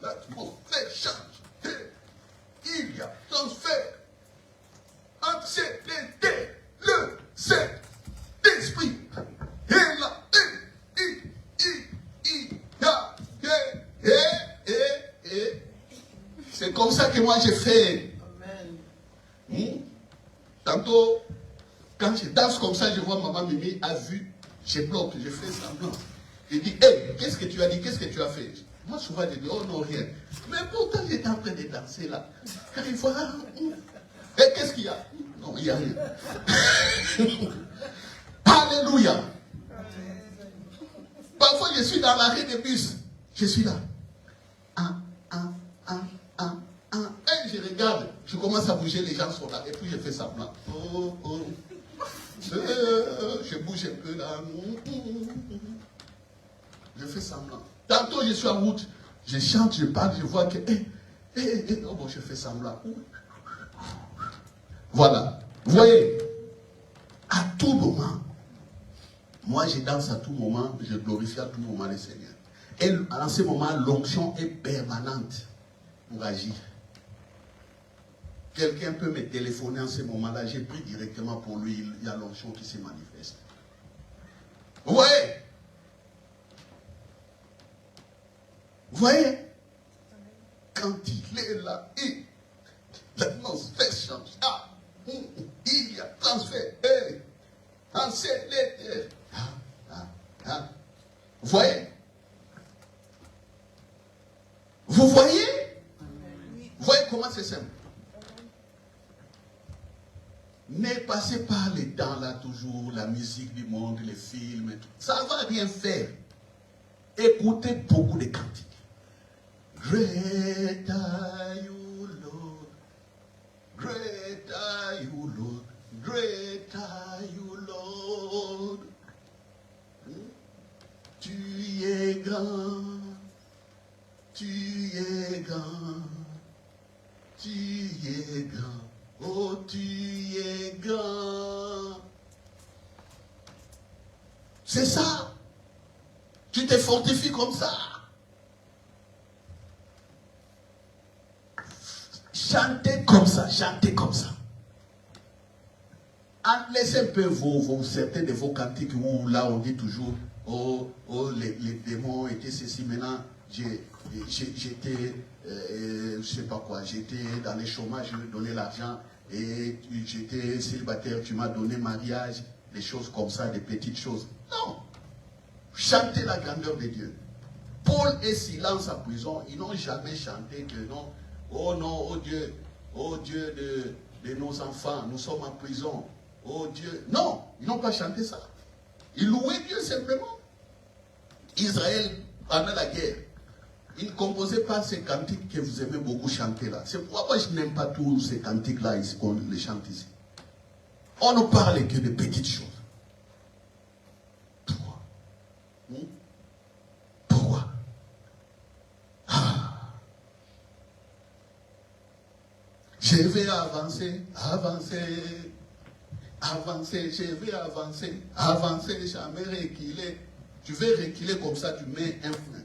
l'atmosphère change, il y a transfert entre ciel et terre, le Saint-Esprit est là. C'est comme ça que moi j'ai fait. Tantôt, quand je danse comme ça, je vois maman Mimi a vu, je bloque, je fais semblant. Je dis, hey, qu'est-ce que tu as dit, qu'est-ce que tu as fait? Moi souvent je dis, oh non, rien. Mais pourtant j'étais en train de danser là. Car il voit, et qu'est-ce qu'il y a? Non, il n'y a rien. Alléluia. Parfois je suis dans l'arrêt de bus, je suis là. Et je regarde, je commence à bouger, les gens sont là, et puis je fais semblant. Je bouge un peu là. Je fais semblant. Tantôt je suis en route, je chante, je parle, je vois que, oh bon, je fais semblant. Voilà. Vous voyez, à tout moment, moi je danse à tout moment, je glorifie à tout moment le Seigneur. Et en ce moment, l'onction est permanente pour agir. Quelqu'un peut me téléphoner en ce moment-là, j'ai pris directement pour lui, il y a l'onction qui se manifeste. Vous voyez? Vous voyez? Quand il est là, l'atmosphère change. Ah, il y a transfert. Vous voyez? Vous voyez? Vous voyez comment c'est simple? Ne passez pas les temps là toujours, la musique du monde, les films et tout. Ça ne va rien faire. Écoutez beaucoup de cantiques. Great are you, Lord. Great are you, Lord. Great are you, Lord. Tu es grand. Tu es grand. Tu es grand. Oh, tu es grand. C'est ça. Tu te fortifies comme ça. Chantez comme ça, chantez comme ça. Laissez un peu certains de vos cantiques où là on dit toujours, oh les démons étaient ceci, maintenant j'étais, je sais pas quoi, j'étais dans les chômages, je me donnais l'argent, et j'étais célibataire, tu m'as donné mariage, des choses comme ça, des petites choses. Non. Chantez la grandeur de Dieu. Paul et Silas en prison, ils n'ont jamais chanté que non. Oh non, oh Dieu de nos enfants, nous sommes en prison. Oh Dieu. Non, ils n'ont pas chanté ça. Ils louaient Dieu simplement. Israël, pendant la guerre, ils ne composaient pas ces cantiques que vous aimez beaucoup chanter là. C'est pourquoi je n'aime pas tous ces cantiques là ici, qu'on les chante ici. On ne parle que de petites choses. Pourquoi? Pourquoi? Je vais avancer, avancer, avancer, je vais avancer, avancer, jamais reculer. Tu veux reculer comme ça, tu mets un frein.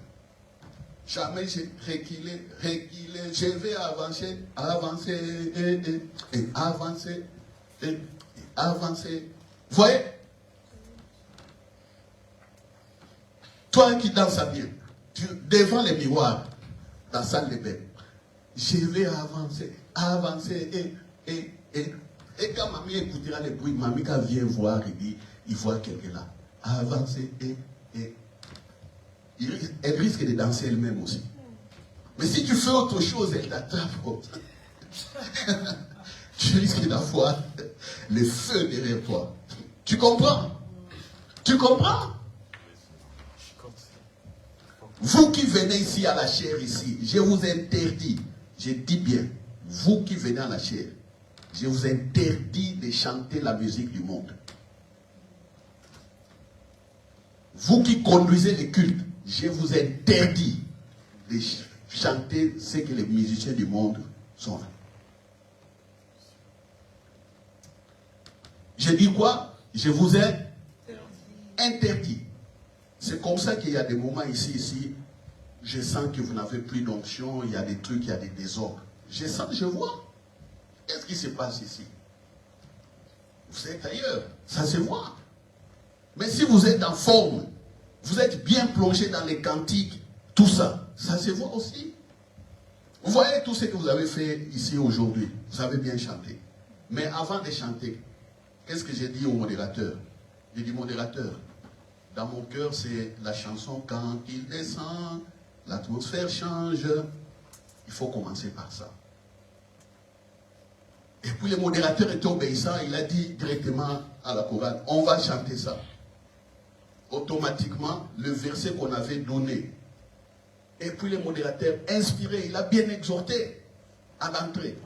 Jamais reculer, reculer, je vais avancer, avancer, et avancer, et avancer. Vous voyez? Toi qui danses bien, devant les miroirs, dans la salle de bain, je vais avancer, avancer, et quand mamie écoutera les bruits, mamie quand vient voir, il voit quelqu'un là, avancer, elle risque de danser elle-même aussi. Mais si tu fais autre chose, elle t'attrape comme ça. Tu risques d'avoir le feu derrière toi. Tu comprends? Tu comprends? Vous qui venez ici à la chair ici, je vous interdis, je dis bien, vous qui venez à la chair, je vous interdis de chanter la musique du monde. Vous qui conduisez les cultes, je vous interdis de chanter ce que les musiciens du monde sont là. Je dis quoi? Je vous ai interdit. C'est comme ça qu'il y a des moments ici, je sens que vous n'avez plus d'onction, il y a des trucs, il y a des désordres. Je sens, je vois. Qu'est-ce qui se passe ici? Vous êtes ailleurs, ça se voit. Mais si vous êtes en forme, vous êtes bien plongé dans les cantiques, tout ça, ça se voit aussi. Vous voyez tout ce que vous avez fait ici aujourd'hui, vous avez bien chanté. Mais avant de chanter, qu'est-ce que j'ai dit au modérateur? J'ai dit, modérateur, dans mon cœur, c'est la chanson « Quand il descend, l'atmosphère change ». Il faut commencer par ça. Et puis le modérateur était obéissant, il a dit directement à la chorale, on va chanter ça. Automatiquement, le verset qu'on avait donné. Et puis le modérateur, inspiré, il a bien exhorté à l'entrée.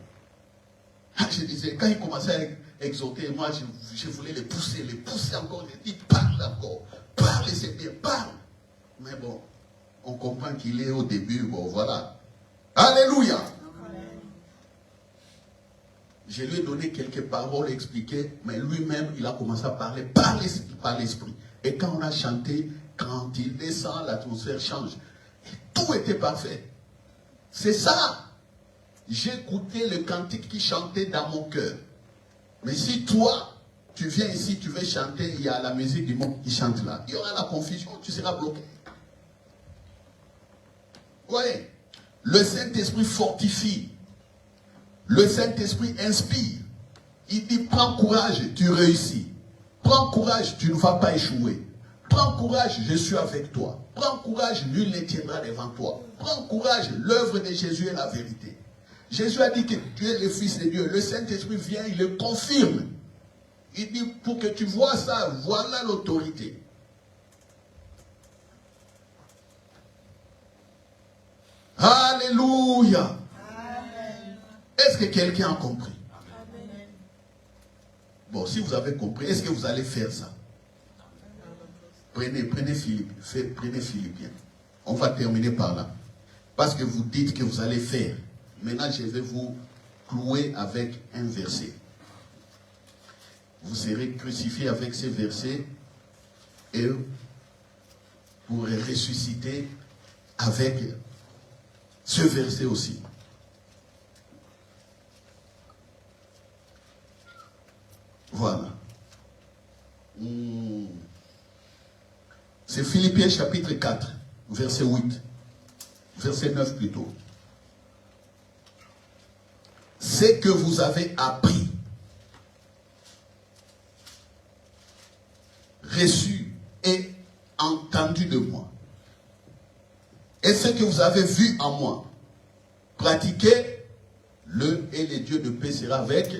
Je disais, quand il commençait à exhorter, moi je voulais les pousser encore. Je dis, parle encore, parle, c'est bien, parle. Mais bon, on comprend qu'il est au début, bon voilà. Alléluia. Je lui ai donné quelques paroles expliquées, mais lui-même, il a commencé à parler par l'esprit. Et quand on a chanté, quand il descend, l'atmosphère change. Et tout était parfait. C'est ça. j'écoutais le cantique qui chantait dans mon cœur. Mais si toi, tu viens ici, tu veux chanter, il y a la musique du monde qui chante là. Il y aura la confusion, tu seras bloqué. Oui. Le Saint-Esprit fortifie. Le Saint-Esprit inspire. Il dit, prends courage, tu réussis. Prends courage, tu ne vas pas échouer. Prends courage, je suis avec toi. Prends courage, nul ne tiendra devant toi. Prends courage, l'œuvre de Jésus est la vérité. Jésus a dit que tu es le Fils de Dieu. Le Saint-Esprit vient, il le confirme. Il dit, pour que tu vois ça, voilà l'autorité. Alléluia. Est-ce que quelqu'un a compris? Amen. Bon, si vous avez compris, est-ce que vous allez faire ça? Prenez Philippiens. On va terminer par là. Parce que vous dites que vous allez faire. Maintenant, je vais vous clouer avec un verset. Vous serez crucifiés avec ces versets et vous pourrez ressusciter avec ce verset aussi. Voilà. C'est Philippiens chapitre 4, verset 8. Verset 9 plutôt. C'est que vous avez appris, reçu et entendu de moi. Et ce que vous avez vu en moi, pratiquez-le et le Dieu de paix sera avec.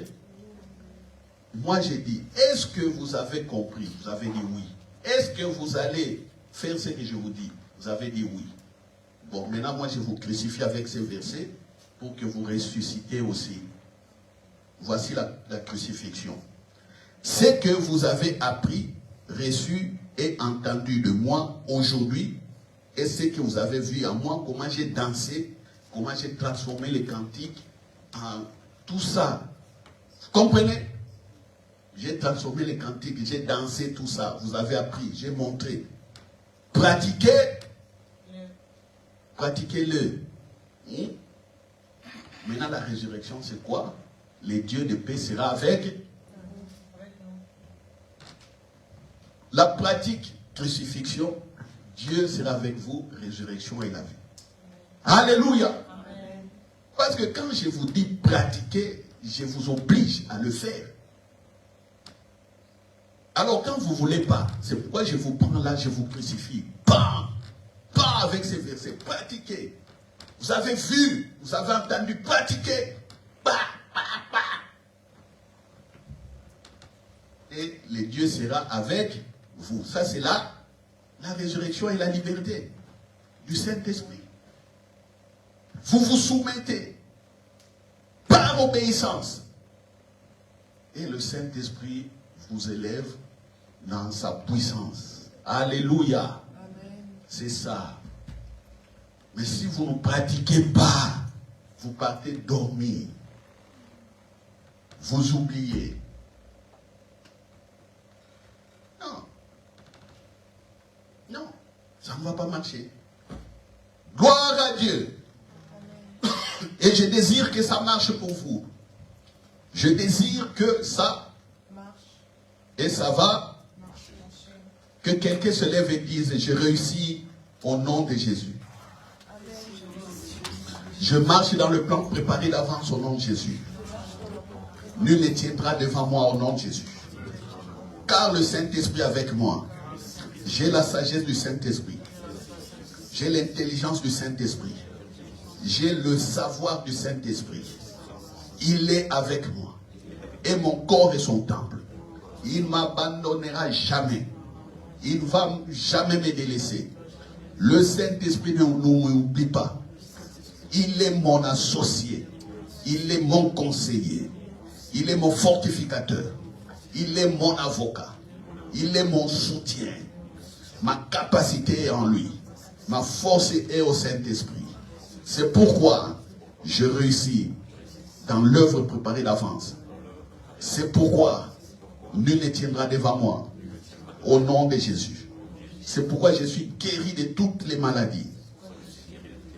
Moi j'ai dit, est-ce que vous avez compris? Vous avez dit oui. Est-ce que vous allez faire ce que je vous dis? Vous avez dit oui. Bon, maintenant moi je vous crucifie avec ces versets pour que vous ressuscitez aussi. Voici la crucifixion. C'est que vous avez appris, reçu et entendu de moi aujourd'hui, et ce que vous avez vu en moi, comment j'ai dansé, comment j'ai transformé les cantiques en tout ça. Vous comprenez? J'ai transformé les cantiques, j'ai dansé tout ça. Vous avez appris, j'ai montré. Pratiquez. Pratiquez-le. Maintenant, la résurrection, c'est quoi? Le Dieu de paix sera avec. La pratique, crucifixion, Dieu sera avec vous, résurrection et la vie. Alléluia. Amen. Parce que quand je vous dis pratiquer, je vous oblige à le faire. Alors quand vous ne voulez pas, c'est pourquoi je vous prends là, je vous crucifie. Pas avec ces versets, pratiquez. Vous avez vu, vous avez entendu, pratiquer. Et le Dieu sera avec vous. Ça c'est là, la résurrection et la liberté du Saint-Esprit. Vous vous soumettez par obéissance. Et le Saint-Esprit vous élève dans sa puissance. Alléluia. C'est ça. Mais si vous ne pratiquez pas, vous partez dormir. Vous oubliez. Non. Non. Ça ne va pas marcher. Gloire à Dieu. Et je désire que ça marche pour vous. Je désire que ça marche. Et ça va. Que quelqu'un se lève et dise, je réussis au nom de Jésus. Je marche dans le plan préparé d'avance au nom de Jésus. Nul ne tiendra devant moi au nom de Jésus. Car le Saint-Esprit est avec moi. J'ai la sagesse du Saint-Esprit. J'ai l'intelligence du Saint-Esprit. J'ai le savoir du Saint-Esprit. Il est avec moi. Et mon corps est son temple. Il ne m'abandonnera jamais. Il ne va jamais me délaisser. Le Saint-Esprit ne m'oublie pas. Il est mon associé. Il est mon conseiller. Il est mon fortificateur. Il est mon avocat. Il est mon soutien. Ma capacité est en lui. Ma force est au Saint-Esprit. C'est pourquoi je réussis dans l'œuvre préparée d'avance. C'est pourquoi nul ne tiendra devant moi. Au nom de Jésus. C'est pourquoi je suis guéri de toutes les maladies.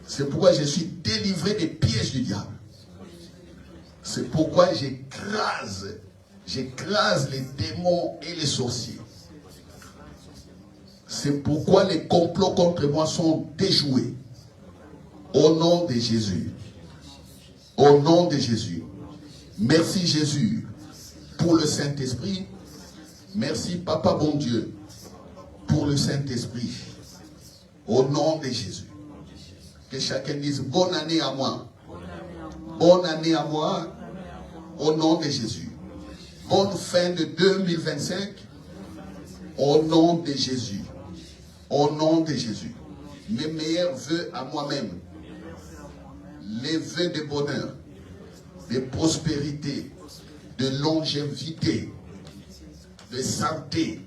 C'est pourquoi je suis délivré des pièges du diable. C'est pourquoi j'écrase les démons et les sorciers. C'est pourquoi les complots contre moi sont déjoués. Au nom de Jésus. Au nom de Jésus. Merci Jésus pour le Saint-Esprit. Merci Papa bon Dieu pour le Saint-Esprit. Au nom de Jésus. Que chacun dise bonne année à moi. Bonne année à moi. Au nom de Jésus. Bonne fin de 2025. Au nom de Jésus. Au nom de Jésus. Mes meilleurs vœux à moi-même. Les vœux de bonheur, de prospérité, de longévité, de santé,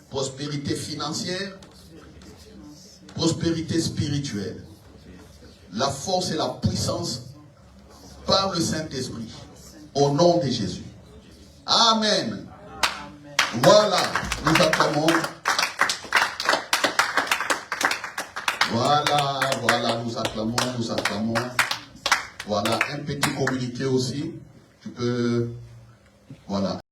prospérité financière, prospérité spirituelle, la force et la puissance par le Saint-Esprit, au nom de Jésus. Amen. Voilà, nous acclamons. Voilà, nous acclamons. Voilà, un petit communiqué aussi. Tu peux, voilà.